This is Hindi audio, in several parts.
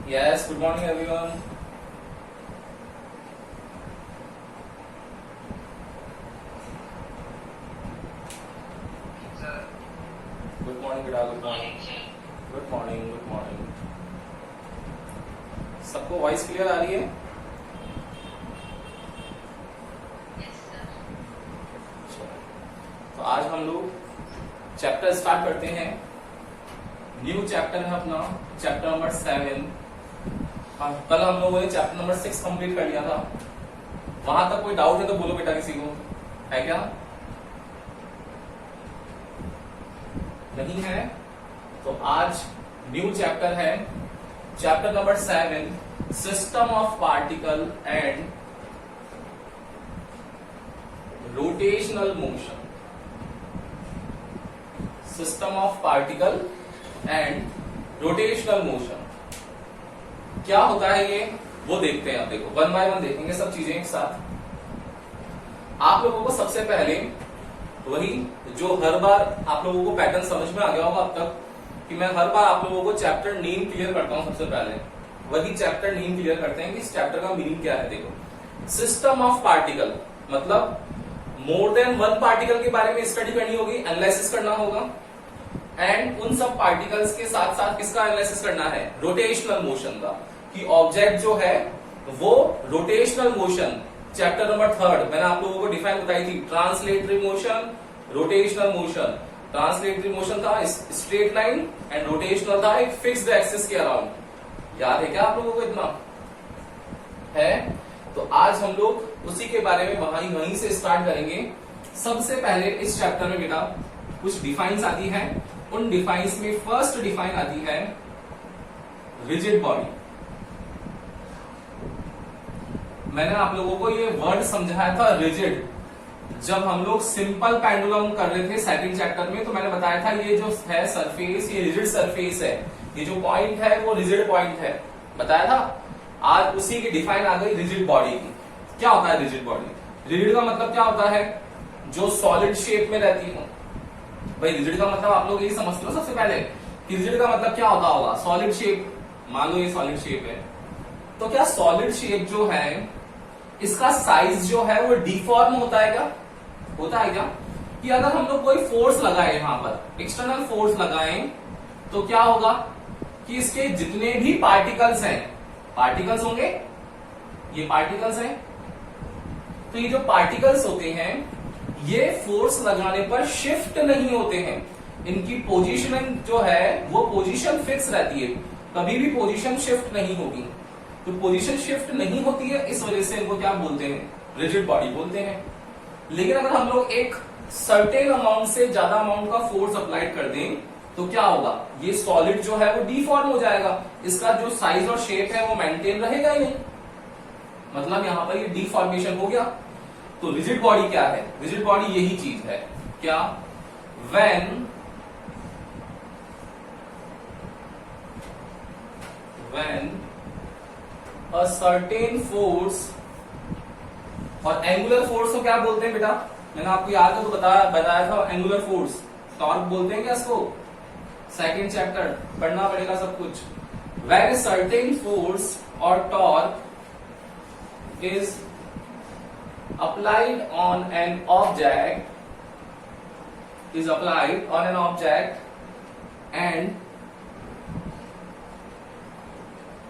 Yes, good morning everyone. Good morning बेटा, good morning. Good morning, good morning. सबको वॉइस क्लियर आ रही है? तो आज हम लोग चैप्टर स्टार्ट करते हैं. न्यू चैप्टर है अपना, चैप्टर नंबर 7. कल हम लोगों ने चैप्टर नंबर 6 कंप्लीट कर लिया था. वहां तक कोई डाउट है तो बोलो बेटा, किसी को है क्या? नहीं है? तो आज न्यू चैप्टर है, chapter number 7, system of particle and rotational motion. System of particle and rotational motion क्या होता है ये वो देखते हैं. अब देखो वन बाय वन देखेंगे सब चीजें एक साथ. आप लोगों को सबसे पहले वही जो हर बार आप लोगों को पैटर्न समझ में आ गया होगा अब तक, कि मैं हर बार आप लोगों को चैप्टर नेम क्लियर करता हूं. सबसे पहले वही चैप्टर नेम क्लियर करते हैं कि इस चैप्टर का मीनिंग क्या है. देखो, सिस्टम ऑफ पार्टिकल मतलब मोर देन वन पार्टिकल के बारे में स्टडी करनी होगी, एनालिसिस करना होगा. एंड उन सब पार्टिकल्स के साथ साथ किसका एनालिसिस करना है? रोटेशनल मोशन का, कि ऑब्जेक्ट जो है वो रोटेशनल मोशन. चैप्टर नंबर 3 मैंने आप लोगों को डिफाइन बताई थी, translatory motion, rotational motion. Translatory motion था स्ट्रेट लाइन एंड रोटेशनल था एक फिक्स्ड एक्सिस के अराउंड. याद है क्या आप लोगों को? इतना है. तो आज हम लोग उसी के बारे में वहीं से स्टार्ट करेंगे. सबसे पहले इस चैप्टर में बेटा कुछ डिफाइंस आती है. उन डिफाइंस में फर्स्ट डिफाइन आती है रिजिड बॉडी. मैंने आप लोगों को ये वर्ड समझाया था रिजिड, जब हम लोग सिंपल पेंडुलम कर रहे थे सेकंड चैप्टर में. तो मैंने बताया था ये जो है सरफेस, ये रिजिड सरफेस है, ये जो पॉइंट है वो रिजिड पॉइंट है, बताया था. आज उसी की डिफाइन आ गई रिजिड बॉडी की. क्या होता है रिजिड बॉडी? रिजिड का मतलब क्या होता है? जो सॉलिड शेप में रहती हो. भाई रिजिड का मतलब आप लोग यही समझते हो सबसे पहले कि रिजिड का मतलब क्या होता होगा? Solid shape. मान लो ये सॉलिड शेप है, तो क्या सॉलिड शेप जो है इसका साइज जो है वो डिफॉर्म होता है क्या? होता है क्या? कि अगर हम लोग कोई फोर्स लगाए, यहां पर एक्सटर्नल फोर्स लगाएं, तो क्या होगा कि इसके जितने भी पार्टिकल्स हैं, पार्टिकल्स होंगे, ये पार्टिकल्स हैं, तो ये जो पार्टिकल्स होते हैं ये फोर्स लगाने पर शिफ्ट नहीं होते हैं. इनकी पोजीशन जो है वो पोजीशन फिक्स रहती है, कभी भी पोजीशन शिफ्ट नहीं होगी. तो पोजीशन शिफ्ट नहीं होती है, इस वजह से इनको क्या बोलते हैं? रिजिड बॉडी बोलते हैं. लेकिन अगर हम लोग एक सर्टेन अमाउंट से ज्यादा अमाउंट का फोर्स अप्लाई कर दें तो क्या होगा? ये सॉलिड जो है वो डिफॉर्म हो जाएगा, इसका जो साइज और शेप है वो मेंटेन रहेगा ही नहीं. मतलब यहां पर ये डिफॉर्मेशन हो गया. तो रिजिड बॉडी क्या है? रिजिड बॉडी यही चीज है. क्या? व्हेन a certain force, और एंगुलर फोर्स को क्या बोलते हैं बेटा? मैंने आपको याद है तो बताया था एंगुलर फोर्स. टॉर्क बोलते हैं क्या इसको? सेकंड चैप्टर पढ़ना पड़ेगा सब कुछ. When a certain force or torque is applied on an object, and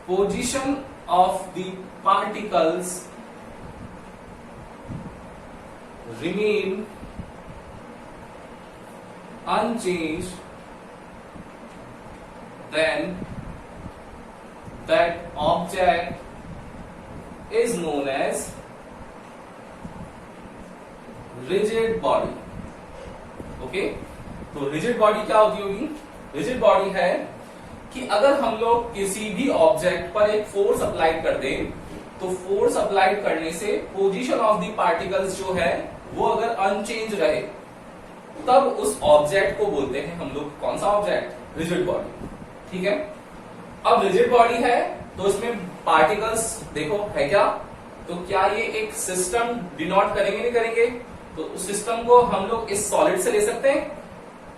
position of the particles remain unchanged, then that object is known as rigid body. Okay, तो रिजिड बॉडी क्या होती होगी? रिजिड बॉडी है कि अगर हम लोग किसी भी ऑब्जेक्ट पर एक फोर्स अप्लाई कर दें, तो फोर्स अप्लाई करने से पोजीशन ऑफ द पार्टिकल्स जो है वो अगर अनचेंज रहे, तब उस ऑब्जेक्ट को बोलते हैं हम लोग. कौन सा ऑब्जेक्ट? Rigid body. ठीक है. अब रिजिड बॉडी है तो इसमें पार्टिकल्स देखो है क्या? तो क्या ये एक सिस्टम डिनोट करेंगे? नहीं करेंगे. तो उस सिस्टम को हम लोग इस सॉलिड से ले सकते हैं,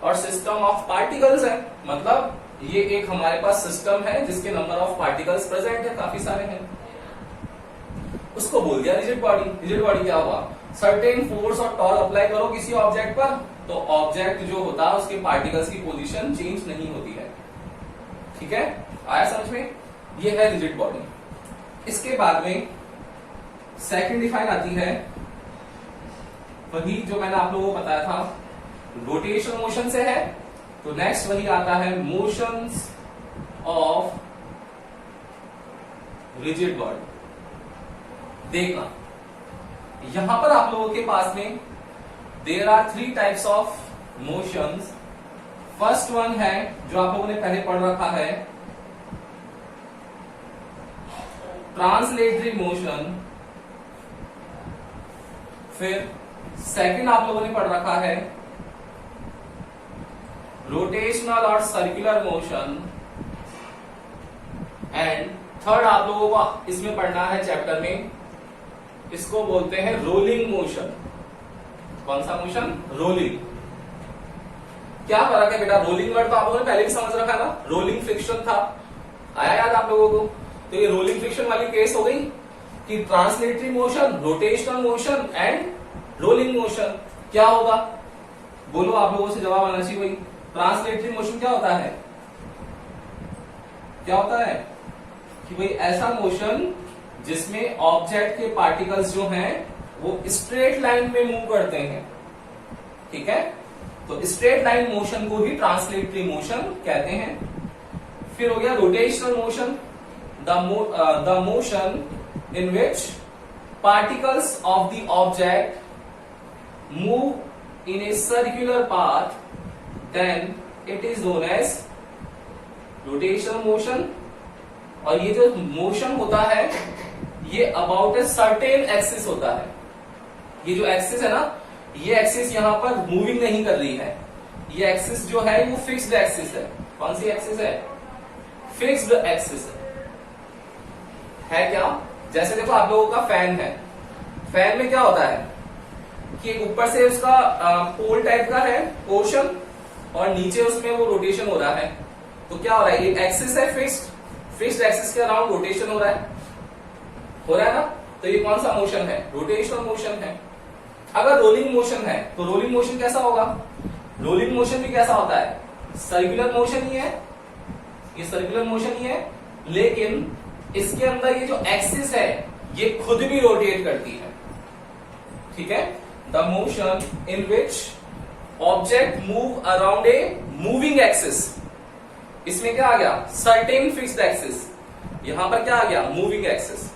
और सिस्टम ऑफ पार्टिकल्स है, मतलब ये एक हमारे पास सिस्टम है जिसके नंबर ऑफ पार्टिकल्स प्रेजेंट है, काफी सारे हैं, उसको बोल दिया रिजिड बॉडी। रिजिड बॉडी क्या हुआ, सर्टेन फोर्स और टॉर्क अप्लाई करो किसी ऑब्जेक्ट पर तो ऑब्जेक्ट जो होता है उसके पार्टिकल्स की पोजीशन चेंज नहीं होती है। ठीक है, आया समझ में, ये है रिजिड बॉडी। इसके बाद में सेकंड डिफाइन आती है वही जो मैंने आप लोगों को बताया था, रोटेशनल मोशन से है, तो नेक्स्ट वही आता है मोशंस ऑफ रिजिड बॉडी। देखना यहां पर आप लोगों के पास में there are 3 types of motions. First one है जो आप लोगों ने पहले पढ़ रखा है, ट्रांसलेटरी मोशन। फिर सेकंड आप लोगों ने पढ़ रखा है रोटेशनल और सर्कुलर मोशन। एंड थर्ड आप लोगों को इसमें पढ़ना है चैप्टर में, इसको बोलते हैं रोलिंग मोशन। कौन सा मोशन, रोलिंग। क्या फर्क है बेटा, रोलिंग वर्ड तो आप लोगों ने पहले भी समझ रखा ना, रोलिंग फ्रिक्शन था, आया याद आप लोगों को। तो ये रोलिंग फ्रिक्शन वाली केस हो गई कि translatory motion, rotational motion and rolling motion. क्या होगा बोलो, आप लोगों से जवाब आना चाहिए। भाई ट्रांसलेटरी मोशन क्या होता है, क्या होता है कि भाई ऐसा मोशन जिसमें ऑब्जेक्ट के पार्टिकल्स जो हैं वो स्ट्रेट लाइन में मूव करते हैं। ठीक है, तो स्ट्रेट लाइन मोशन को ही ट्रांसलेटरी मोशन कहते हैं। फिर हो गया rotational motion, the motion in which particles of the object move in a circular path, then it is known as rotational motion. और ये जो मोशन होता है ये अबाउट ए सर्टेन एक्सिस होता है। ये जो एक्सिस है ना, ये एक्सिस यहां पर मूविंग नहीं कर रही है, ये एक्सिस जो है वो फिक्स्ड एक्सिस है। कौन सी एक्सिस है, फिक्स्ड एक्सिस है क्या। जैसे देखो आप लोगों का फैन है, फैन में क्या होता है कि ऊपर से उसका पोल टाइप का है पोर्शन और नीचे उसमें वो रोटेशन हो रहा है। तो क्या हो रहा है, ये एक्सिस है फिक्स्ड एक्सिस के अराउंड रोटेशन हो रहा है ना। तो ये कौन सा मोशन है, रोटेशनल मोशन है। अगर रोलिंग मोशन है तो रोलिंग मोशन कैसा होगा, रोलिंग मोशन भी कैसा होता है, सर्कुलर मोशन ही है, ये सर्कुलर मोशन ही है, लेकिन इसके अंदर ये जो एक्सिस है ये खुद भी रोटेट करती है। ठीक है, the motion in which object move around a moving axis, इसमें क्या आ गया, सर्टेन फिक्स्ड एक्सिस, यहां पर क्या आ गया, moving axis,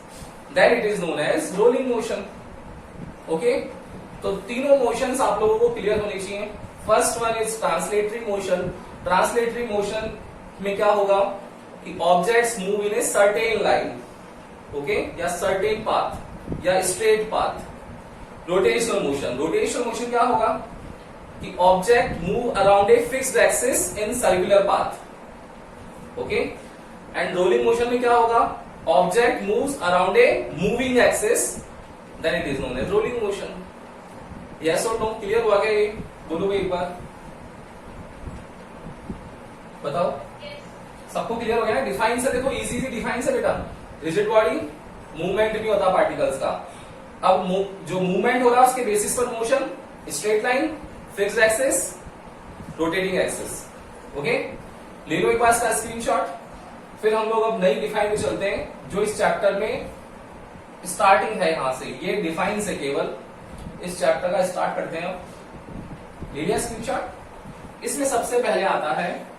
then it is known as rolling motion. Okay, तो तीनों मोशंस आप लोगों को क्लियर होने चाहिए। First one is translatory motion. Translatory motion में क्या होगा कि objects move in a certain line, okay, या सर्टेन पाथ या straight path. Rotational motion, rotational motion क्या होगा कि object move around a fixed axis in circular path, okay. And rolling motion में क्या होगा, object moves around a moving axis, then it is known as rolling motion. Yes और नो, क्लियर हुआ क्या ये, बोलो भाई एक बार बताओ। सबको क्लियर हो गया ना, डिफाइन से देखो, इजी सी डिफाइन से बेटा। रिजिड बॉडी, मूवमेंट भी होता पार्टिकल्स का। अब जो मूवमेंट हो रहा है उसके बेसिस पर motion, straight line, fixed axis, rotating axis. Okay, ले लो एक बार इसका स्क्रीनशॉट। फिर हम लोग अब नई डिफाइन में चलते हैं जो इस चैप्टर में स्टार्टिंग है। यहां से ये डिफाइन से केवल इस चैप्टर का स्टार्ट करते हैं। ले लिया स्क्रीनशॉट। इसमें सबसे पहले आता है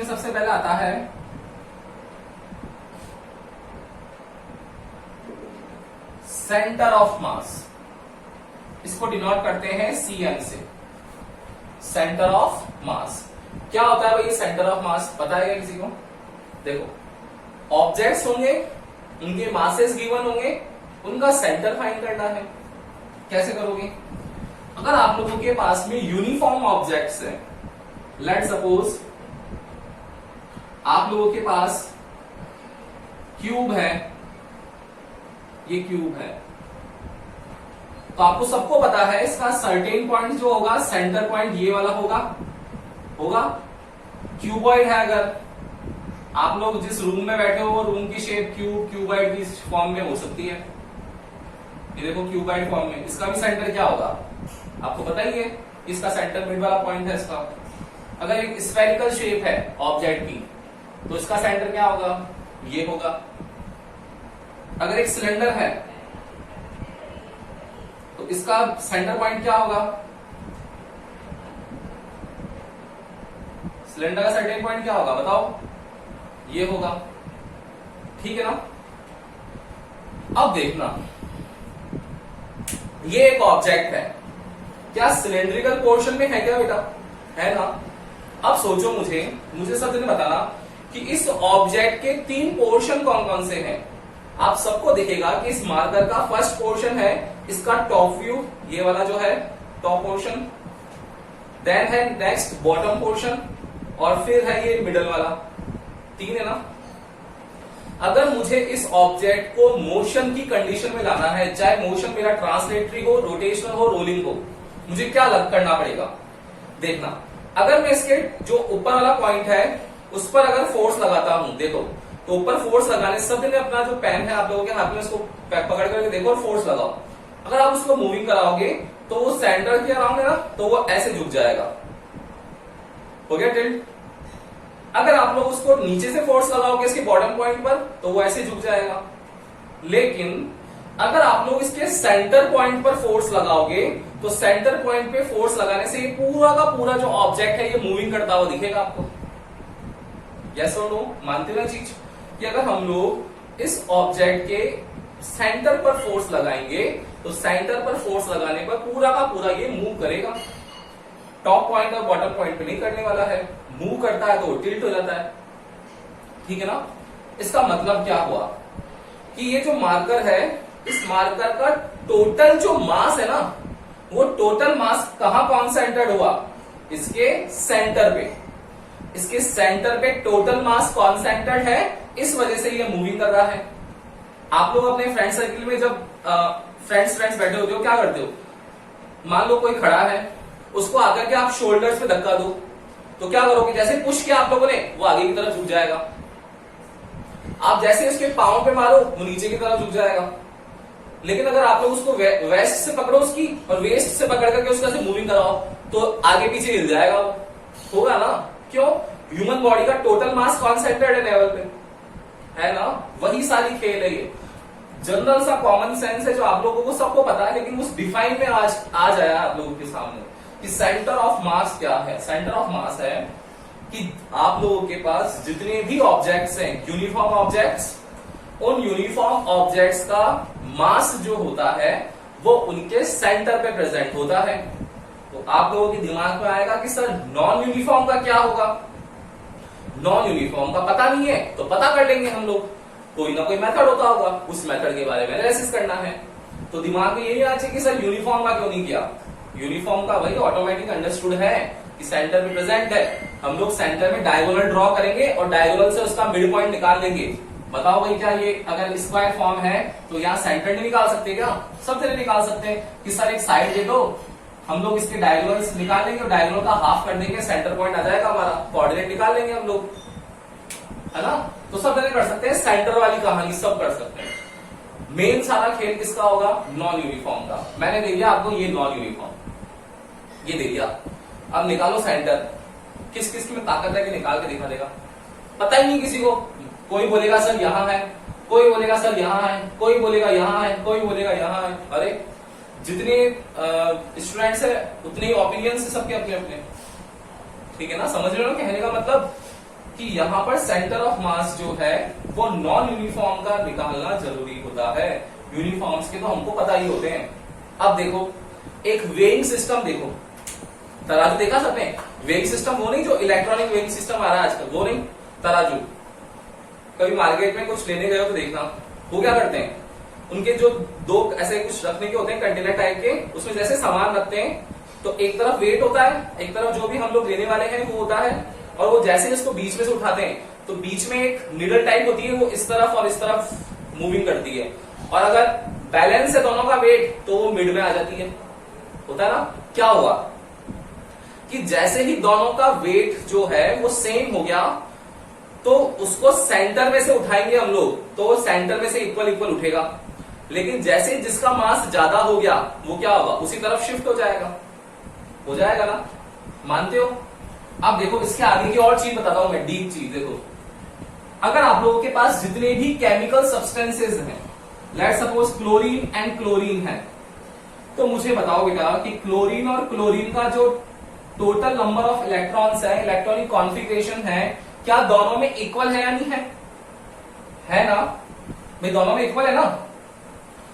सबसे पहले आता है सेंटर ऑफ मास। इसको डिनोट करते हैं CM से, सेंटर ऑफ मास। क्या होता है भाई ये सेंटर ऑफ मास, पता है क्या किसी को? देखो, ऑब्जेक्ट्स होंगे, उनके मासेस गिवन होंगे, उनका सेंटर फाइंड करना है। कैसे करोगे? अगर आप लोगों के पास में यूनिफॉर्म ऑब्जेक्ट्स हैं, लेट सपोज आप लोगों के पास क्यूब है, ये क्यूब है, तो आपको सबको पता है इसका सर्टेन पॉइंट जो होगा, सेंटर पॉइंट ये वाला होगा। क्यूबॉइड है, अगर आप लोग जिस रूम में बैठे हो वो रूम की शेप क्यूबॉइड की फॉर्म में हो सकती है। ये देखो क्यूबॉइड फॉर्म में, इसका भी सेंटर क्या होगा आपको पता ही है, इसका सेंटर मिड वाला पॉइंट है इसका। अगर एक स्फेरिकल शेप है ऑब्जेक्ट की तो इसका सेंटर क्या होगा, ये होगा। अगर एक सिलेंडर है तो इसका सेंटर पॉइंट क्या होगा, सिलेंडर का सर्टेन पॉइंट क्या होगा बताओ, ये होगा। ठीक है ना। अब देखना, ये एक ऑब्जेक्ट है, क्या सिलेंड्रिकल पोर्शन में है क्या बेटा, है ना। अब सोचो, मुझे सब जने बताना कि इस ऑब्जेक्ट के 3 पोर्शन कौन कौन से हैं। आप सबको दिखेगा कि इस मार्कर का फर्स्ट पोर्शन है इसका टॉप व्यू, ये वाला जो है टॉप पोर्शन, देन है नेक्स्ट बॉटम पोर्शन, और फिर है ये मिडल वाला। 3 है ना। अगर मुझे इस ऑब्जेक्ट को मोशन की कंडीशन में लाना है, चाहे मोशन मेरा ट्रांसलेटरी हो, रोटेशनल हो, रोलिंग हो, मुझे क्या करना पड़ेगा, देखना। अगर मैं इसके जो ऊपर वाला पॉइंट है उस पर अगर फोर्स लगाता हूं, देखो, तो ऊपर फोर्स लगाने सब ने अपना जो पेन है आप लोगों के हाथ में, उसको पकड़ करके देखो और फोर्स लगाओ। अगर आप उसको मूविंग कराओगे तो वो सेंटर के अराउंड है ना, तो वो ऐसे झुक जाएगा, हो गया टिल्ट। अगर आप लोग उसको नीचे से फोर्स लगाओगे इसके बॉटम पॉइंट पर तो वो ऐसे झुक जाएगा। लेकिन अगर आप लोग इसके सेंटर पॉइंट पर फोर्स लगाओगे तो सेंटर पॉइंट पे फोर्स लगाने से ये पूरा का पूरा जो ऑब्जेक्ट है ये मूविंग करता हुआ दिखेगा आपको। यस और नो, मानते हो ना चीज कि अगर हम लोग इस ऑब्जेक्ट के सेंटर पर फोर्स लगाएंगे तो सेंटर पर फोर्स लगाने पर पूरा का पूरा ये मूव करेगा, टॉप पॉइंट और बॉटम पॉइंट पे नहीं करने वाला है। मूव करता है तो टिल्ट हो जाता है। ठीक है ना। इसका मतलब क्या हुआ कि ये जो मार्कर है, इस मार्कर का टोटल जो मास है ना, वो टोटल मास कहां कॉन्सेंट्रेट हुआ, इसके सेंटर पे। इसके सेंटर पे टोटल मास कॉन्सेंट्रेट है, इस वजह से ये मूविंग कर रहा है। आप लोग अपने फ्रेंड सर्किल में जब फ्रेंड्स बैठे होते हो क्या करते हो, मान लो कोई खड़ा है, उसको आकर के आप शोल्डर्स पे धक्का दो तो क्या करोगे, जैसे पुश किया आप लोगों ने वो आगे की तरफ झुक जाएगा। आप जैसे उसके पांव पे मारो वो नीचे की तरफ झुक जाएगा। लेकिन अगर आप लोग उसको वेस्ट से पकड़ो उसकी और वेस्ट से पकड़ करके उसका से मूविंग कराओ तो आगे पीछे हिल जाएगा वो, होगा ना। क्यों, ह्यूमन बॉडी का टोटल मास कॉन्सेंट्रेट है लेवल पे, है ना। वही सारी खेल है ये, जनरल सा कॉमन सेंस है जो आप लोगों को सबको पता है, लेकिन उस डिफाइन में आज आया आप लोगों के सामने कि सेंटर ऑफ मास क्या है। सेंटर ऑफ मास है कि आप लोगों के पास जितने भी ऑब्जेक्ट्स हैं, यूनिफॉर्म ऑब्जेक्ट्स, उन यूनिफॉर्म ऑब्जेक्ट्स का मास जो होता है वो उनके सेंटर पे प्रेजेंट होता है। तो आप लोगों के दिमाग में आएगा कि सर नॉन यूनिफॉर्म का क्या होगा। नॉन यूनिफॉर्म का पता नहीं है तो पता कर लेंगे हम लोग, कोई ना कोई मेथड होता होगा, उस मेथड के बारे में एनालिसिस करना है। तो दिमाग में यही आ चाहिए कि सर यूनिफॉर्म का क्यों नहीं किया। यूनिफॉर्म का वही ऑटोमेटिक अंडरस्टूड है कि सेंटर में प्रेजेंट है, हम लोग सेंटर में डायगोनल ड्रॉ करेंगे और डायगोनल से उसका मिड पॉइंट निकाल लेंगे। बताओ भाई, क्या ये अगर स्क्वायर फॉर्म है तो यहाँ सेंटर नहीं निकाल सकते क्या, सब जगह निकाल सकते हैं कि सर एक साइड दे दो, हम लोग इसके डायगोनल्स निकाल लेंगे और डायगोनल का हाफ कर देंगे, सेंटर पॉइंट आ जाएगा हमारा, कोऑर्डिनेट निकाल लेंगे हम लोग, है ना। तो सब जगह कर सकते हैं, सेंटर वाली कहानी सब कर सकते हैं। मेन सारा खेल किसका होगा, नॉन यूनिफॉर्म का। मैंने दे दिया आपको ये नॉन यूनिफॉर्म, ये दे दिया। अब निकालो सेंटर, किस किस में ताकत है कि निकाल के दिखा देगा, पता ही नहीं किसी को। कोई बोलेगा सर यहां है, कोई बोलेगा सर यहां है, कोई बोलेगा यहां है, कोई बोलेगा यहां है। अरे जितने स्टूडेंट्स है उतने ही ओपिनियंस है सबके अपने अपने, ठीक है ना। समझ रहे हो कहने का मतलब कि यहाँ पर सेंटर ऑफ मास जो है वो नॉन यूनिफॉर्म का निकालना जरूरी होता है। यूनिफॉर्म्स के तो हमको पता ही होते हैं। अब देखो एक वेइंग सिस्टम, देखो तराजू देखा सबने, वेइंग सिस्टम वो नहीं जो इलेक्ट्रॉनिक वेइंग सिस्टम आ रहा है आजकल, वो नहीं, तराजू। कभी मार्केट में कुछ लेने गए हो तो देखना वो क्या करते हैं, उनके जो दो ऐसे कुछ रखने के होते हैं कंटेनर टाइप के, उसमें जैसे सामान रखते हैं तो एक तरफ वेट होता है, एक तरफ जो भी हम लोग लेने वाले हैं वो होता है, और वो जैसे इसको बीच में से उठाते हैं तो बीच में एक निडल टाइप होती है, वो इस तरफ और इस तरफ मूविंग करती है, और अगर बैलेंस है दोनों का वेट तो वो मिड में आ जाती है। होता है ना? क्या हुआ कि जैसे ही दोनों का वेट जो है वो सेम हो गया तो उसको सेंटर में से उठाएंगे हम लोग तो वो सेंटर में से इक्वल इक्वल उठेगा, लेकिन जैसे जिसका मास ज्यादा हो गया वो क्या होगा, उसी तरफ शिफ्ट हो जाएगा। हो जाएगा ना? मानते हो? अब देखो इसके आगे की और चीज बताता हूं मैं, डीप चीज। देखो अगर आप लोगों के पास जितने भी केमिकल सब्सटेंसेस हैं, let suppose chlorine and chlorine है, तो मुझे बताओ बेटा कि क्लोरीन और क्लोरीन का जो टोटल नंबर ऑफ इलेक्ट्रॉन्स है, इलेक्ट्रॉनिक कॉन्फ़िगरेशन है, क्या दोनों में इक्वल है या नहीं है? है ना भाई? दोनों में इक्वल है ना?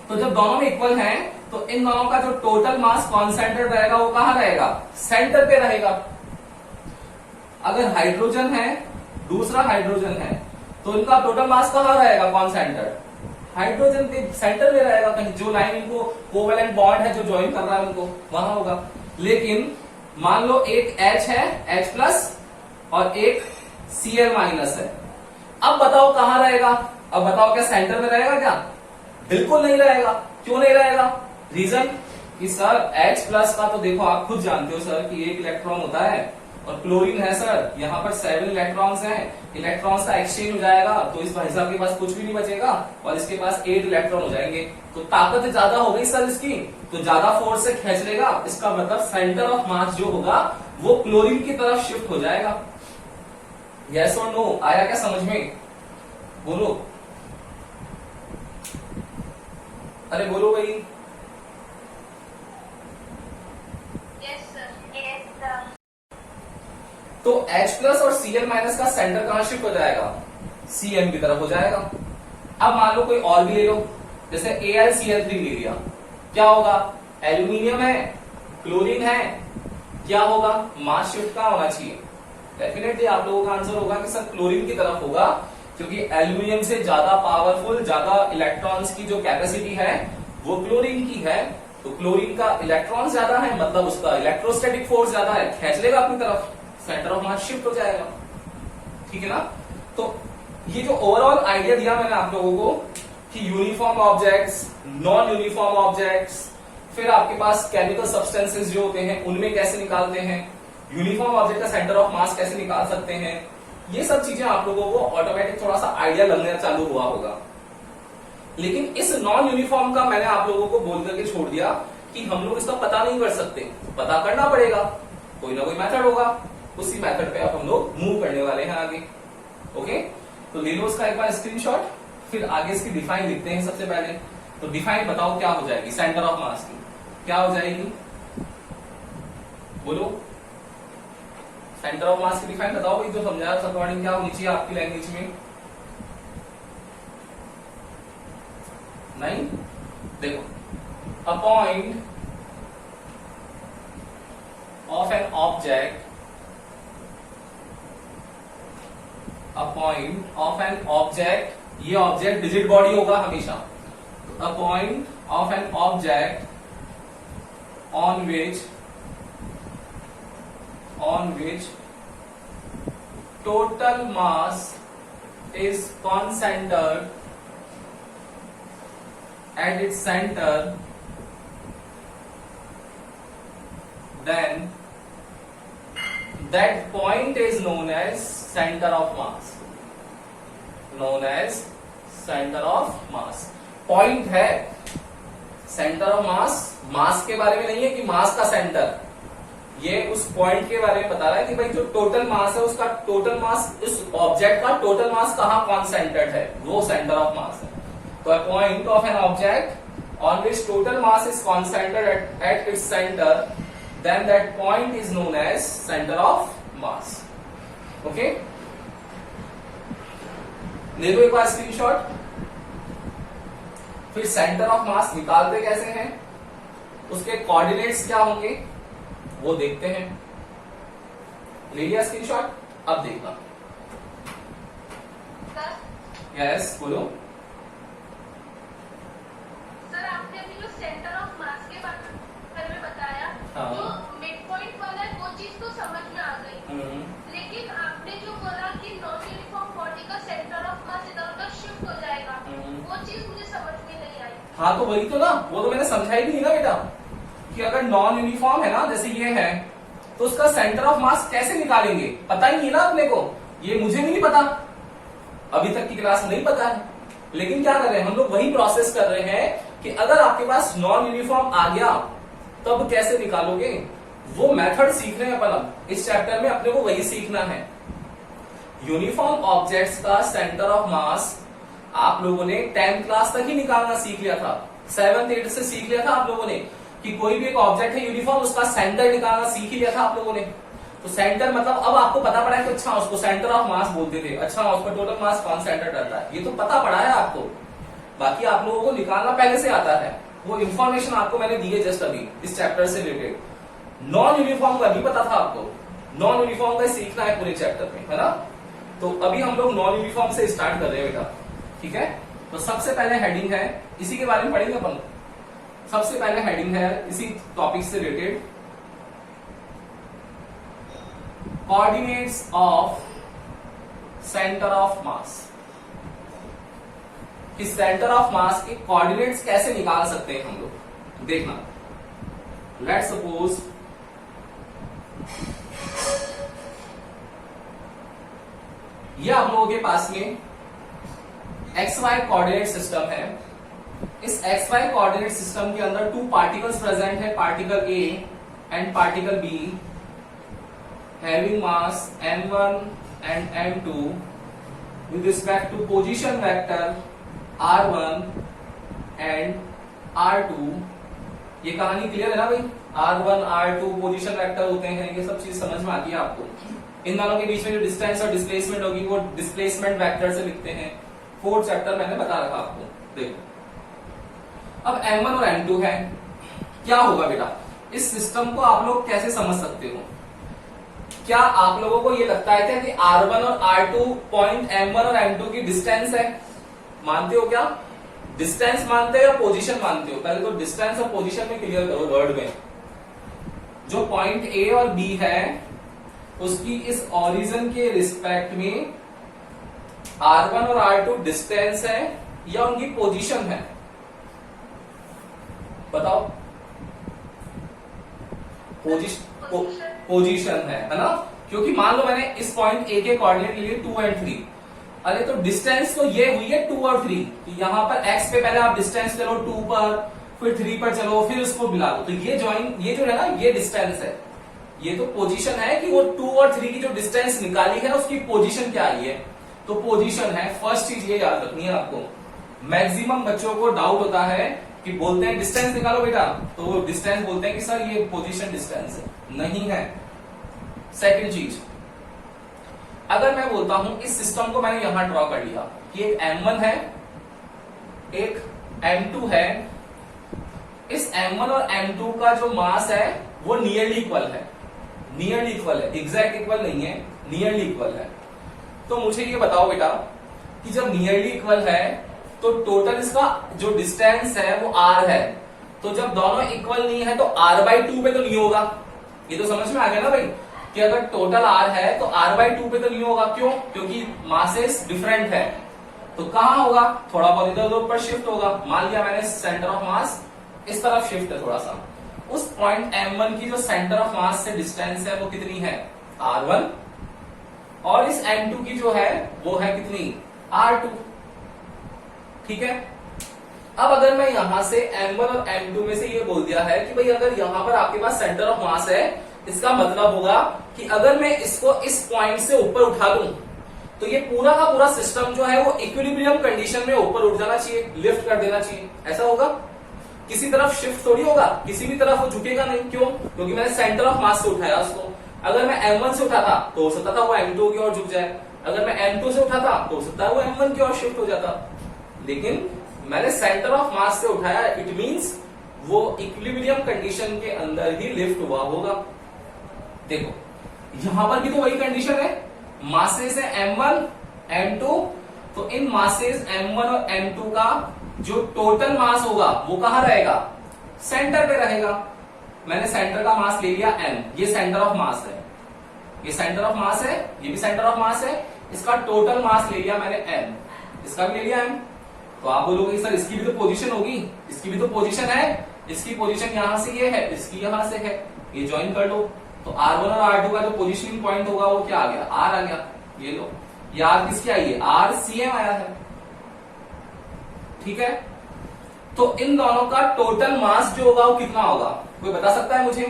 तो जब दोनों में इक्वल हैं तो इन दोनों का जो टोटल मास कॉन्सेंट्रेट रहेगा वो कहां रहेगा? सेंटर पे रहेगा। अगर हाइड्रोजन है, दूसरा हाइड्रोजन है, तो इनका टोटल मास कहां रहेगा? कॉन्सेंट्रेट हाइड्रोजन के सेंटर में रहेगा, कहीं जो लाइन इनको कोवेलेंट बॉन्ड है जो ज्वाइन कर रहा है उनको वहां होगा। लेकिन मान लो एक H है, H प्लस, और एक Cl माइनस है, अब बताओ कहां रहेगा? अब बताओ क्या सेंटर में रहेगा क्या? बिल्कुल नहीं रहेगा। क्यों नहीं रहेगा? रीजन कि सर H प्लस का तो देखो आप खुद जानते हो सर कि एक इलेक्ट्रॉन होता है, और क्लोरीन है सर यहाँ पर 7 इलेक्ट्रॉन्स हैं, इलेक्ट्रॉन्स का एक्सचेंज हो जाएगा तो इस भाई साहब के पास कुछ भी नहीं बचेगा और इसके पास 8 इलेक्ट्रॉन हो जाएंगे, तो ताकत ज्यादा हो गई सर इसकी, तो ज्यादा फोर्स से खींच लेगा, इसका मतलब सेंटर ऑफ मास जो होगा वो क्लोरीन की तरफ शिफ्ट हो जाएगा। यस और नो? आया क्या समझ में? बोलो, अरे बोलो भाई। Yes sir. तो H प्लस और Cl माइनस का सेंटर कहां शिफ्ट हो जाएगा? Cm की तरफ हो जाएगा। अब मान लो कोई और भी ले लो, जैसे AlCl3 ले लिया, क्या होगा? एल्यूमिनियम है, क्लोरीन है, क्या होगा? मास शिफ्ट कहां होना चाहिए? डेफिनेटली आप लोगों का आंसर होगा कि सर क्लोरीन की तरफ होगा, क्योंकि एल्यूमिनियम से ज्यादा पावरफुल, ज्यादा इलेक्ट्रॉन्स की जो कैपेसिटी है वो क्लोरीन की है, तो क्लोरीन का इलेक्ट्रॉन ज्यादा है, मतलब उसका इलेक्ट्रोस्टैटिक फोर्स ज्यादा है, खींच लेगा अपनी तरफ, सेंटर ऑफ मास शिफ्ट हो जाएगा। ठीक है ना? तो ये जो ओवरऑल आइडिया दिया मैंने आप लोगों को कि uniform objects, non uniform objects, फिर आपके पास केमिकल सब्सटेंसेस जो होते हैं उनमें कैसे निकालते हैं, यूनिफॉर्म ऑब्जेक्ट का सेंटर ऑफ मास कैसे निकाल सकते हैं, ये सब चीजें आप लोगों को ऑटोमेटिक थोड़ा सा आइडिया लगने चालू हुआ होगा। लेकिन इस नॉन यूनिफॉर्म का मैंने आप लोगों को बोल करके छोड़ दिया कि हम लोग इसका पता नहीं कर सकते, पता करना पड़ेगा, कोई ना कोई मेथड होगा, उसी मेथड पे अब हम लोग मूव करने वाले हैं आगे। ओके, तो ले लो इसका एक बार स्क्रीनशॉट, फिर आगे इसकी डिफाइन लिखते हैं। सबसे पहले तो डिफाइन बताओ क्या हो जाएगी सेंटर ऑफ मास की? क्या हो जाएगी? बोलो, सेंटर ऑफ मास की डिफाइन बताओ भाई, जो समझाया उस अकॉर्डिंग क्या होनी चाहिए आपकी लैंग्वेज में? नहीं? देखो, अ point of an object, a point of an object, ये ऑब्जेक्ट डिजिट बॉडी होगा हमेशा, अ point of an object on which total mass is concentrated at its center, then that point is known as center of mass, known as center of mass। Point है, सेंटर ऑफ मास, मास के बारे में नहीं है कि मास का सेंटर, ये उस पॉइंट के बारे में बता रहा है कि भाई जो टोटल मास है उसका टोटल मास, इस ऑब्जेक्ट का टोटल मास कहां कॉन्सेंट्रेट है, वो सेंटर ऑफ मास है। तो a point of an object on which total mass is concentrated at its centre, then that point is known as centre of mass. Okay, ले लो एक बार स्क्रीनशॉट। फिर सेंटर ऑफ मास निकालते कैसे हैं, उसके कोऑर्डिनेट्स क्या होंगे वो देखते हैं। ले लिया स्क्रीनशॉट? अब देखना। यस, बोलो। हाँ तो वही तो ना, वो तो मैंने समझाई नहीं ना बेटा, कि अगर नॉन यूनिफॉर्म है ना, जैसे ये है, तो उसका सेंटर ऑफ मास कैसे निकालेंगे, पता ही नहीं ना अपने को, ये मुझे भी नहीं पता, अभी तक की क्लास नहीं पता है। लेकिन क्या कर रहे हैं हम लोग, वही प्रोसेस कर रहे हैं कि अगर आपके पास नॉन यूनिफॉर्म आ गया तब कैसे निकालोगे, वो मेथड सीख रहे हैं अपन अब इस चैप्टर में, अपने को वही सीखना है। यूनिफॉर्म ऑब्जेक्ट्स का सेंटर ऑफ मास आप लोगों ने 10th क्लास तक ही निकालना सीख लिया था, 7th 8th से सीख लिया था आप लोगों ने कि कोई भी एक ऑब्जेक्ट है यूनिफॉर्म, उसका सेंटर निकालना सीख ही लिया था आप लोगों ने। तो सेंटर मतलब अब आपको पता पड़ा है कि अच्छा उसको सेंटर ऑफ मास बोलते थे, अच्छा उसका टोटल मास कौन सेंटर करता है, ये तो पता पड़ा है आपको। बाकी आप लोगों को निकालना पहले से आता है, वो इंफॉर्मेशन आपको मैंने दी है जस्ट अभी इस चैप्टर से रिलेटेड। नॉन यूनिफॉर्म का नहीं पता था आपको, नॉन यूनिफॉर्म का सीखना है पूरे चैप्टर में, है ना। तो अभी हम लोग नॉन यूनिफॉर्म से स्टार्ट कर रहे हैं बेटा, ठीक है। तो सबसे पहले हेडिंग है, इसी के बारे में पढ़ेंगे अपन। सबसे पहले हेडिंग है इसी टॉपिक से related, coordinates of centre of मास। कि सेंटर ऑफ मास के कोऑर्डिनेट्स कैसे निकाल सकते हैं हम लोग, देखना। लेट्स सपोज ये आप लोगों के पास में XY कोऑर्डिनेट सिस्टम है। इस XY कोऑर्डिनेट सिस्टम के अंदर 2 पार्टिकल्स प्रेजेंट है, particle A and particle B, having mass m1 and m2 with respect to position vector r1 and r2। ये कहानी क्लियर है ना भाई, r1 r2 पोजीशन वेक्टर होते हैं, ये सब चीज समझ में आती है आपको। इन दोनों के बीच में जो डिस्टेंस और डिस्प्लेसमेंट होगी वो डिस्प्लेसमेंट वेक्टर से लिखते हैं, 4th चैप्टर मैंने बता रखा आपको। देखो अब m1 और m2 है, क्या होगा बेटा, इस सिस्टम को आप लोग कैसे समझ सकते हो। क्या आप लोगों को ये लगता है कि r1 और r2 पॉइंट m1 और m2 की डिस्टेंस है, मानते हो क्या, डिस्टेंस मानते हो या पोजीशन मानते हो। पहले तो डिस्टेंस और पोजीशन में क्लियर करो वर्ड में। जो पॉइंट A और B है उसकी इस ओरिजिन के रिस्पेक्ट में r1 और r2 डिस्टेंस है या उनकी पोजीशन है, बताओ। पोजीशन है ना, क्योंकि मान लो मैंने इस पॉइंट A के कोऑर्डिनेट लिए 2 और 3, अरे तो डिस्टेंस तो ये हुई है 2 और 3, तो यहां पर x पे पहले आप डिस्टेंस चलो 2 पर, फिर 3 पर चलो, फिर उसको मिला दो, तो ये ये जो है ना ये डिस्टेंस है, ये तो पोजीशन है कि वो 2 और 3 की जो डिस्टेंस निकाली है उसकी पोजीशन क्या आई है, तो पोजीशन है। फर्स्ट चीज ये याद रखनी है आपको। मैक्सिमम बच्चों को डाउट होता है कि बोलते हैं डिस्टेंस निकालो बेटा, तो वो डिस्टेंस बोलते हैं कि सर ये पोजीशन डिस्टेंस है, नहीं है। सेकंड चीज, अगर मैं बोलता हूं इस सिस्टम को मैंने यहां ड्रॉ कर लिया कि एक m1 है एक m2 है, इस m1 और m2 का जो मास है वो नियरली इक्वल है, नियरली इक्वल है, एग्जैक्ट इक्वल नहीं है, नियरली इक्वल है। तो मुझे ये बताओ बेटा कि जब नियरली इक्वल है तो टोटल इसका जो डिस्टेंस है वो r है, तो जब दोनों इक्वल नहीं है तो r/2 पे तो नहीं होगा, ये तो समझ में आ गया ना भाई, कि अगर टोटल r है तो r/2 पे तो नहीं होगा, क्यों, क्योंकि मासेस डिफरेंट है। तो कहां होगा, थोड़ा बहुत इधर उधर ऊपर शिफ्ट होगा। मान लिया मैंने सेंटर ऑफ मास इस तरफ शिफ्ट है थोड़ा सा, उस पॉइंट m1 की जो सेंटर ऑफ मास से डिस्टेंस है वो कितनी है, r1, और इस m2 की जो है वो है कितनी, r2, ठीक है। अब अगर मैं यहां से m1 और m2 में से ये बोल दिया है कि भाई अगर यहां पर आपके पास सेंटर ऑफ मास है, इसका मतलब होगा कि अगर मैं इसको इस पॉइंट से ऊपर उठा दूं तो ये पूरा का पूरा सिस्टम जो है वो इक्विलिब्रियम कंडीशन में ऊपर उठ जाना चाहिए, लिफ्ट कर देना चाहिए, ऐसा होगा। किसी तरफ शिफ्ट थोड़ी होगा, किसी भी तरफ वो झुकेगा नहीं, क्यों, क्योंकि मैंने सेंटर ऑफ मास से उठाया उसको। अगर मैं m1 से उठाता तो हो सकता था वो m2 की ओर झुक जाए, अगर मैं m2 से उठाता तो हो सकता है वो m1 की ओर शिफ्ट हो जाता, लेकिन मैंने सेंटर ऑफ मास से उठाया, इट मींस वो इक्विलिब्रियम कंडीशन के अंदर ही लिफ्ट हुआ होगा। देखो यहां पर भी तो वही कंडीशन है, मासेस है m1 m2, तो इन मासेस m1 और m2 का जो टोटल मास होगा वो कहां रहेगा, सेंटर पे रहेगा। मैंने सेंटर का मास ले लिया m, ये सेंटर ऑफ मास है, ये सेंटर ऑफ मास है, ये भी सेंटर ऑफ मास है, इसका टोटल मास ले लिया मैंने m, इसका भी ले लिया m। तो आप बोलोगे सर इसकी भी तो पोजीशन होगी, इसकी भी तो पोजीशन है, इसकी पोजीशन यहां से ये है, इसकी यहां से है, ये ज्वाइन कर लो। तो R1 और R2 का जो पोजीशनिंग पॉइंट होगा वो क्या आ गया, R आ गया। ये लो, ये R किसकी आई है, RCM आया है। ठीक है, तो इन दोनों का टोटल मास जो होगा वो कितना होगा, कोई बता सकता है मुझे?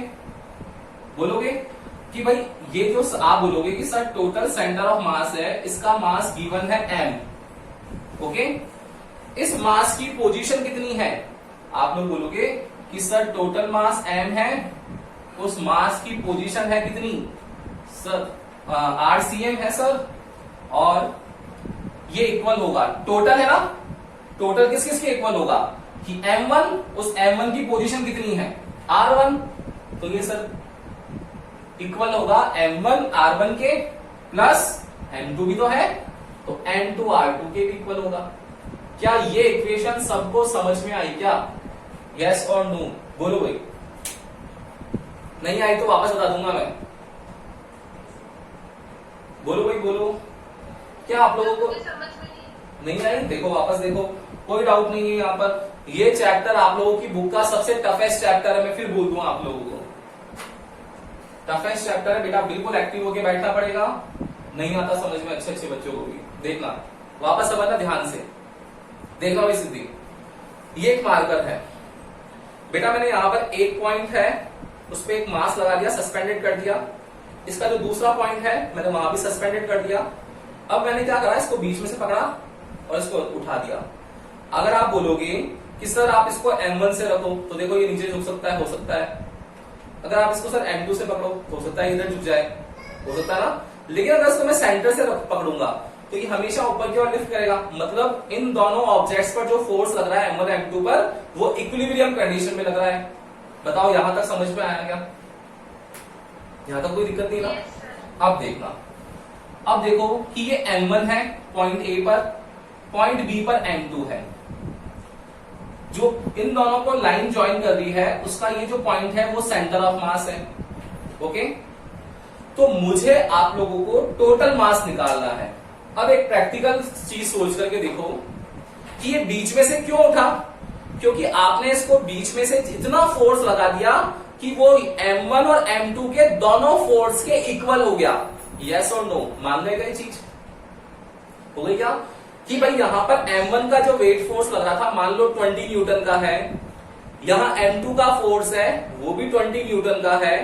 बोलोगे कि भाई ये जो आप बोलोगे कि sir total centre of mass है, इसका मास गिवन है m। ओके, इस मास की पोजीशन कितनी है, आप लोग बोलोगे कि सर टोटल मास m है, उस मास की पोजीशन है कितनी सर, RCM है सर, और ये इक्वल होगा, टोटल है ना, टोटल किस किस के इक्वल होगा कि m1, उस m1 की पोजीशन कितनी है R1, तो ये सर इक्वल होगा m1 R1 के प्लस m2 भी तो है, तो m2 R2 के भी इक्वल होगा। क्या ये इक्वेशन सबको समझ में आई क्या, यस और नो? बोलो भाई, नहीं आई तो वापस बता दूंगा मैं। बोलो भाई बोलो, क्या आप लोगों को समझ में नहीं। नहीं आई? देखो वापस देखो, कोई डाउट नहीं है यहाँ पर। ये चैप्टर आप लोगों की बुक का सबसे टफेस्ट चैप्टर है, मैं फिर बोल दूंगा आप लोगों को, टफेस्ट चैप्टर है बेटा, बिल्कुल एक्टिव होके बैठना पड़ेगा। नहीं आता समझ में अच्छे अच्छे बच्चों को भी, देखना वापस समझना ध्यान से, देखना भाई सिद्धि। ये एक मार्कर है बेटा, मैंने यहाँ पर एक पॉइंट है उस पर एक मास लगा दिया, सस्पेंडेड कर दिया। इसका जो दूसरा पॉइंट है मैंने वहां भी सस्पेंडेड कर दिया। अब मैंने क्या करा, इसको बीच में से पकड़ा और इसको उठा दिया। अगर आप बोलोगे कि सर आप इसको M1 से रखो, तो देखो ये नीचे झुक सकता है, हो सकता है। अगर आप इसको सर M2 से पकड़ो, हो सकता है इधर झुक जाए, हो सकता है ना। लेकिन अगर इसको मैं सेंटर से पकड़ूंगा तो ये हमेशा ऊपर की ओर लिफ्ट करेगा। मतलब इन दोनों ऑब्जेक्ट्स पर जो फोर्स लग रहा है M1 M2 पर, वो इक्विलिब्रियम कंडीशन में लग रहा है। बताओ यहां तक समझ में आया क्या? यहां तक कोई दिक्कत नहीं ना? Yes, sir. अब देखना, अब देखो कि ये M1 है पॉइंट A पर, पॉइंट B पर M2 है। जो इन दोनों को लाइन ज्वाइन कर रही है उसका ये जो पॉइंट है वो सेंटर ऑफ मास है। ओके, तो मुझे आप लोगों को टोटल मास निकालना है। अब एक प्रैक्टिकल चीज सोच करके देखो कि ये बीच में से क्यों उठा, क्योंकि आपने इसको बीच में से इतना फोर्स लगा दिया कि वो M1 और M2 के दोनों फोर्स के इक्वल हो गया। यस और नो, मान लेगा ये चीज? हो गई क्या कि भाई यहां पर M1 का जो वेट फोर्स लग रहा था मान लो 20 न्यूटन का है, यहां M2 का फोर्स है वो भी 20 न्यूटन का है।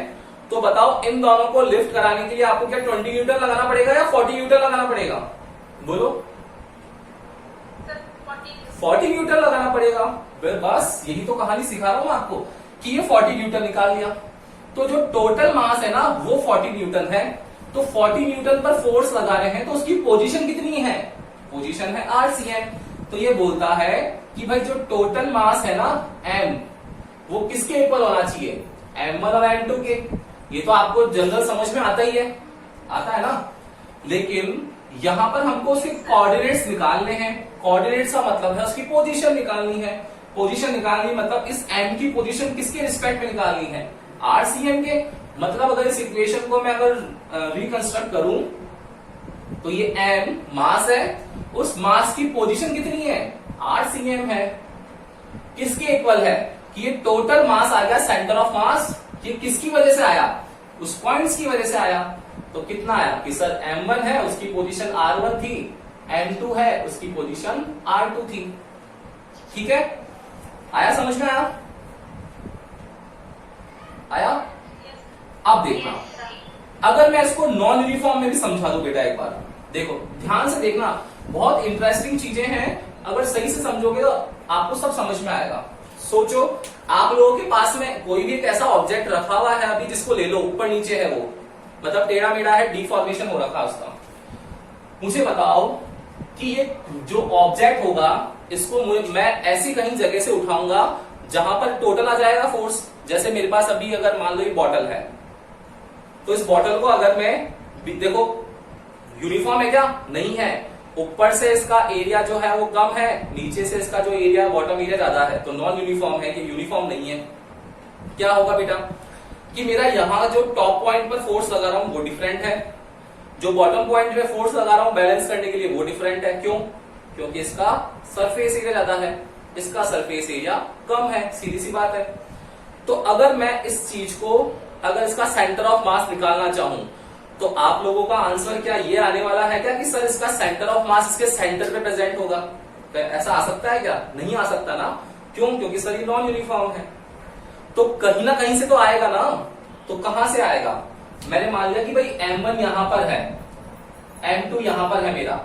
तो बताओ इन दोनों को लिफ्ट कराने के लिए आपको क्या 20 न्यूटन लगाना पड़ेगा या 40 न्यूटन लगाना पड़ेगा? बोलो। 40 न्यूटन लगाना पड़ेगा। बस यही तो कहानी सिखा रहा हूं आपको कि ये 40 न्यूटन निकाल लिया। तो जो टोटल मास है ना वो 40 न्यूटन है। तो 40 न्यूटन पर फोर्स लगा रहे हैं तो उसकी पोजीशन कितनी है? पोजीशन है RCM। तो ये बोलता है कि भाई जो टोटल मास है ना M, वो किसके इक्वल होना चाहिए? M1 और M2 के। ये तो आपको जनरल समझ में आता ही है, आता है ना। लेकिन यहां पर हमको उसके कोऑर्डिनेट्स निकालने हैं। कोऑर्डिनेट्स का मतलब है उसकी पोजीशन निकालनी है। पोजीशन निकालनी मतलब इस M की पोजीशन किसके रिस्पेक्ट में निकालनी है? RCM के। मतलब अगर इस इक्वेशन को मैं अगर रिकंस्ट्रक्ट करूं तो ये M मास है, उस मास की पोजीशन कितनी है? RCM है। किसके इक्वल है? कि ये टोटल मास आ गया सेंटर ऑफ मास। ये किसकी वजह से आया? उस पॉइंट्स की वजह से आया। तो कितना आया कि सर M1 है उसकी पोजीशन R1 थी, M2 है उसकी पोजीशन R2 थी। ठीक है, आया समझ में? आया? आया? अब देखना, अगर मैं इसको नॉन यूनिफॉर्म में भी समझा दूं बेटा, एक बार देखो ध्यान से देखना, बहुत इंटरेस्टिंग चीजें हैं। अगर सही से समझोगे तो आपको सब समझ में आएगा। सोचो आप लोगों के पास में कोई भी एक ऐसा ऑब्जेक्ट रखा हुआ है अभी, जिसको ले लो, ऊपर नीचे है वो, मतलब टेढ़ा मेढ़ा है, डिफॉर्मेशन हो रखा उसका। मुझे बताओ कि ये जो ऑब्जेक्ट होगा इसको मैं ऐसी कहीं जगह से उठाऊंगा जहां पर टोटल आ जाएगा फोर्स। जैसे मेरे पास अभी अगर मान लो ये बॉटल है, तो इस बॉटल को अगर मैं देखो यूनिफॉर्म है क्या? नहीं है। ऊपर से इसका एरिया जो है वो कम है, नीचे से इसका जो एरिया बॉटम एरिया ज्यादा है, तो नॉन यूनिफॉर्म है, कि यूनिफॉर्म नहीं है। क्या होगा बेटा कि मेरा यहां जो टॉप पॉइंट पर फोर्स लगा रहा हूं वो डिफरेंट है, जो बॉटम पॉइंट पे फोर्स लगा रहा हूं बैलेंस करने के लिए वो डिफरेंट है। क्यों? क्योंकि इसका सरफेस एरिया ज्यादा है, इसका सरफेस एरिया कम है, सीधी सी बात है। तो अगर मैं इस चीज को, अगर इसका सेंटर ऑफ मास निकालना चाहूं, तो आप लोगों का आंसर क्या ये आने वाला है क्या कि सर इसका सेंटर ऑफ मास इसके सेंटर पे प्रेजेंट होगा? तो ऐसा आ सकता है क्या? नहीं आ सकता ना। क्यों? क्योंकि सर ये नॉन यूनिफॉर्म है। तो कहीं ना कहीं से तो आएगा ना। तो कहां से आएगा? मैंने मान लिया कि भाई M1 यहां पर है, M2 यहां पर है मेरा।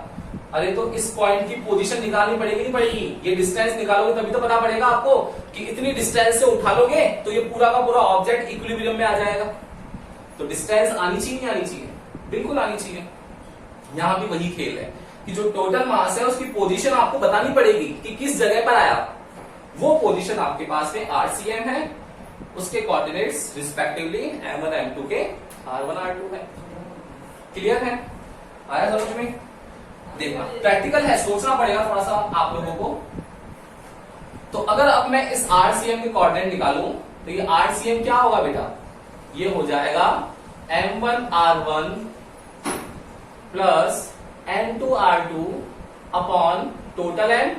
अरे तो इस पॉइंट की पोजीशन निकालनी पड़ेगी, नहीं पड़ेगी? ये डिस्टेंस निकालोगे तभी तो पता पड़ेगा आपको कि इतनी डिस्टेंस से उठा लोगे तो ये पूरा का पूरा ऑब्जेक्ट इक्विलिब्रियम में आ जाएगा। तो डिस्टेंस आनी चाहिए, नहीं आनी चाहिए? बिल्कुल आनी चाहिए। यहां भी वही खेल है कि जो टोटल मास है उसकी पोजीशन आपको बतानी पड़ेगी कि किस जगह पर आया। वो पोजीशन आपके पास में RCM है, उसके कोऑर्डिनेट्स रिस्पेक्टिवली M1 M2 के R1 R2 है। क्लियर है? आया समझ में? देखना प्रैक्टिकल है, सोचना पड़ेगा थोड़ा सा आप लोगों को। तो अगर अब मैं इस RCM के कोऑर्डिनेट निकालूं तो ये RCM क्या होगा बेटा? ये हो जाएगा M1 R1 plus M2 R2 upon total M।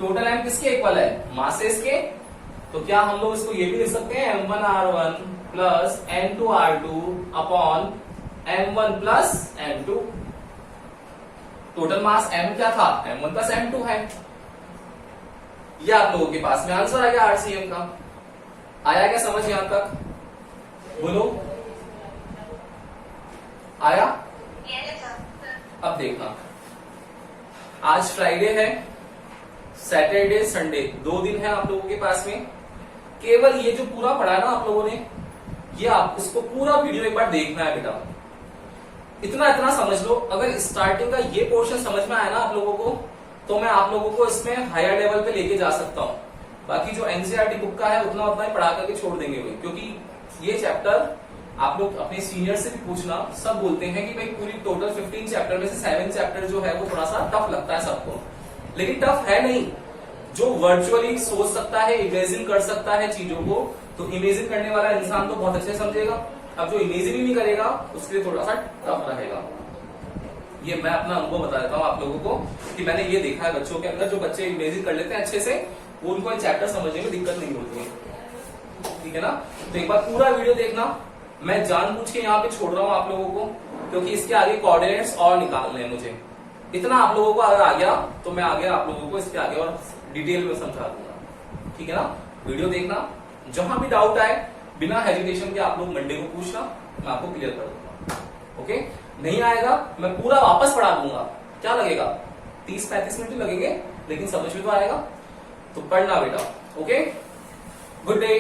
Total M किसके इक्वल है? मासेस के। तो क्या हम लोग इसको ये भी लिख सकते हैं M1 R1 plus M2 R2 upon M1 plus M2। Total mass M क्या था? M1 प्लस M2 है। ये आप लोगों के पास में आंसर आ गया RCM का। आया क्या समझ यहां तक? बोलो, आया? Yes, sir. अब देखना, आज फ्राइडे है, सैटरडे संडे 2 दिन है आप लोगों के पास में। केवल ये जो पूरा पढ़ा है ना आप लोगों ने, ये आप इसको पूरा वीडियो एक बार देखना है बेटा। इतना इतना समझ लो। अगर स्टार्टिंग का ये पोर्शन समझ में आया ना आप लोगों को, तो मैं आप लोगों को इसमें हायर लेवल पे लेके जा सकता हूं। बाकी जो एनसीईआरटी बुक का है उतना उतना ही पढ़ा करके छोड़ देंगे भाई, क्योंकि ये चैप्टर आप लोग अपने सीनियर से भी पूछना, सब बोलते हैं कि भाई पूरी टोटल 15 चैप्टर में से 7 चैप्टर जो है वो थोड़ा सा टफ लगता है सबको। लेकिन टफ है नहीं। जो वर्चुअली सोच सकता है, इमेजिन कर सकता है चीजों को, तो इमेजिन करने वाला इंसान तो बहुत अच्छे से समझेगा। अब जो इमेजिन ही नहीं करेगा उसके लिए थोड़ा सा टफ रहेगा। ये मैं अपना अनुभव बता देता हूँ आप लोगों को कि मैंने ये देखा है बच्चों के अंदर, जो बच्चे इमेजिन कर लेते हैं अच्छे से, वो उनको चैप्टर समझने में दिक्कत नहीं होती है। ठीक है ना? तो एक बार पूरा वीडियो देखना। मैं जानबूझ के यहाँ पे छोड़ रहा हूँ आप लोगों को, क्योंकि इसके आगे कोऑर्डिनेट्स और निकालने हैं मुझे। इतना आप लोगों को अगर आ गया तो मैं आगे आप लोगों को इसके आगे और डिटेल में समझा दूंगा। ठीक है ना? वीडियो देखना, जहां भी डाउट आए बिना हेजिटेशन के आप लोग मंडे को पूछना, मैं आपको क्लियर कर दूंगा। ओके? नहीं आएगा मैं पूरा वापस पढ़ा दूंगा। क्या लगेगा? 30-35 मिनट लगेंगे, लेकिन समझ में तो आएगा। तो पढ़ना बेटा। ओके? Good day.